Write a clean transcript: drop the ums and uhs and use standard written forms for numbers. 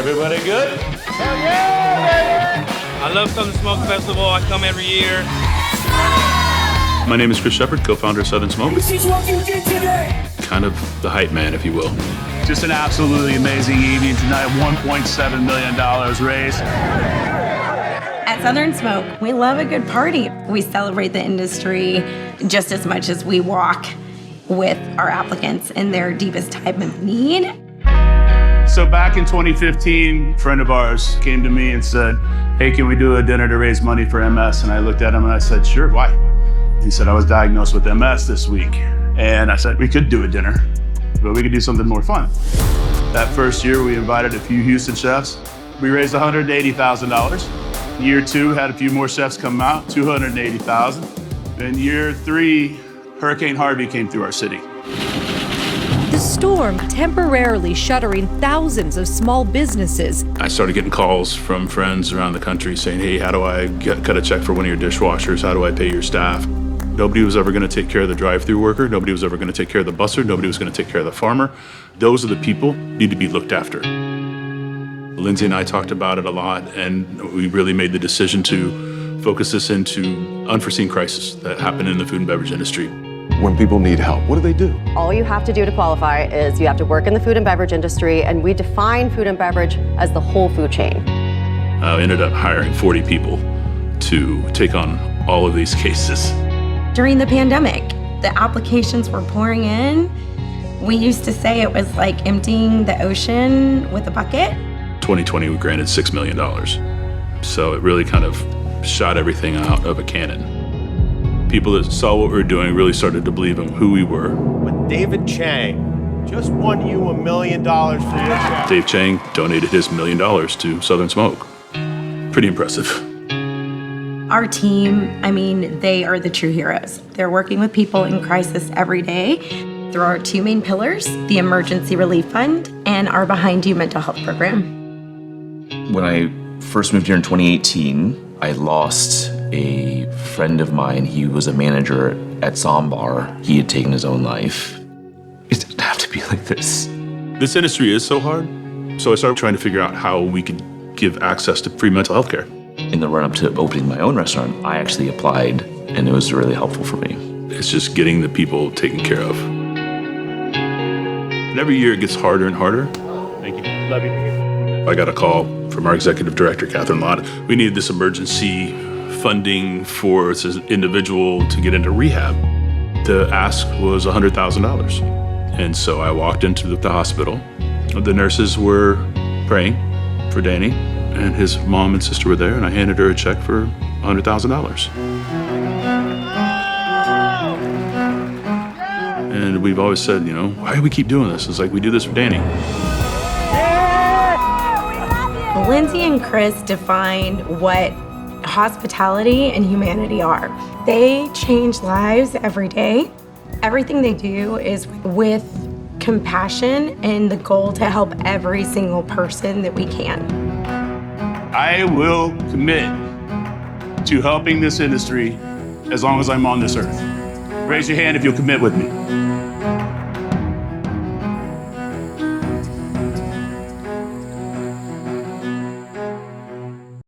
Everybody good? Hell yeah, baby! I love Southern Smoke Festival. I come every year. My name is Chris Shepard, co-founder of Southern Smoke. This is what you did today! Kind of the hype man, if you will. Just an absolutely amazing evening tonight. $1.7 million raised. At Southern Smoke, we love a good party. We celebrate the industry just as much as we walk with our applicants in their deepest time of need. So back in 2015, a friend of ours came to me and said, hey, can we do a dinner to raise money for MS? And I looked at him and I said, sure, why? He said, I was diagnosed with MS this week. And I said, we could do a dinner, but we could do something more fun. That first year, we invited a few Houston chefs. We raised $180,000. Year two, had a few more chefs come out, $280,000. Then year three, Hurricane Harvey came through our city. The storm temporarily shuttering thousands of small businesses. I started getting calls from friends around the country saying, hey, how do I cut a check for one of your dishwashers? How do I pay your staff? Nobody was ever going to take care of the drive-through worker. Nobody was ever going to take care of the busser. Nobody was going to take care of the farmer. Those are the people need to be looked after. Lindsay and I talked about it a lot, and we really made the decision to focus this into unforeseen crises that happen in the food and beverage industry. When people need help, what do? All you have to do to qualify is you have to work in the food and beverage industry, and we define food and beverage as the whole food chain. I ended up hiring 40 people to take on all of these cases. During the pandemic, the applications were pouring in. We used to say it was like emptying the ocean with a bucket. 2020, we granted $6 million. So it really kind of shot everything out of a cannon. People that saw what we were doing really started to believe in who we were. But David Chang just won you $1 million for your chef. Dave Chang donated his $1 million to Southern Smoke. Pretty impressive. Our team, they are the true heroes. They're working with people in crisis every day through our two main pillars, the Emergency Relief Fund and our Behind You mental health program. When I first moved here in 2018, I lost a friend of mine. He was a manager at Zombar. He had taken his own life. It didn't have to be like this. This industry is so hard, so I started trying to figure out how we could give access to free mental health care. In the run-up to opening my own restaurant, I actually applied, and it was really helpful for me. It's just getting the people taken care of. And every year it gets harder and harder. Thank you. Love you. I got a call from our executive director, Catherine Lott. We needed this emergency funding for this individual to get into rehab. The ask was $100,000. And so I walked into the hospital. The nurses were praying for Danny, and his mom and sister were there, and I handed her a check for $100,000. And we've always said, why do we keep doing this? It's like, we do this for Danny. Lindsay and Chris define what hospitality and humanity are. They change lives every day. Everything they do is with compassion and the goal to help every single person that we can. I will commit to helping this industry as long as I'm on this earth. Raise your hand if you'll commit with me.